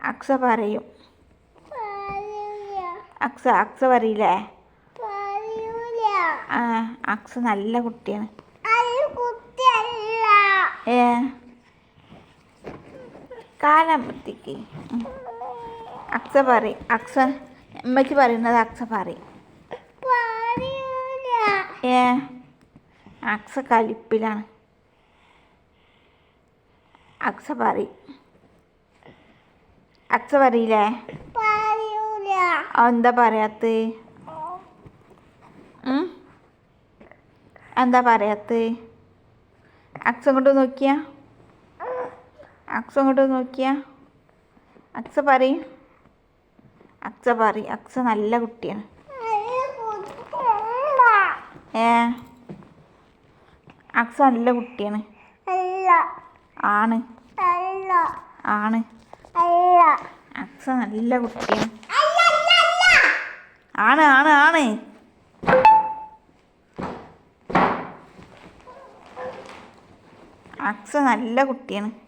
അക്സ പറയും. അക്സ പറയില്ലേ? ആ, അക്സ നല്ല കുട്ടിയാണ്. കാലാകുമ്പത്തേക്ക് അക്സ പറയും. അമ്മയ്ക്ക് പറയുന്നത് അക്സ പറയും. അക്സ കലിപ്പിലാണ്. അക്സ പറയും. അക്സ പറയില്ലേ? എന്താ പറയാത്ത? എന്താ പറയാത്ത? അക്സ ഇങ്ങോട്ട് നോക്കിയാ? അക്സ പറയും. അക്സ നല്ല കുട്ടിയാണ്. അക്സ നല്ല കുട്ടിയാണ്. ആണ്. അക്സ നല്ല കുട്ടിയാണ്. ആണ്. അക്സ നല്ല കുട്ടിയാണ്.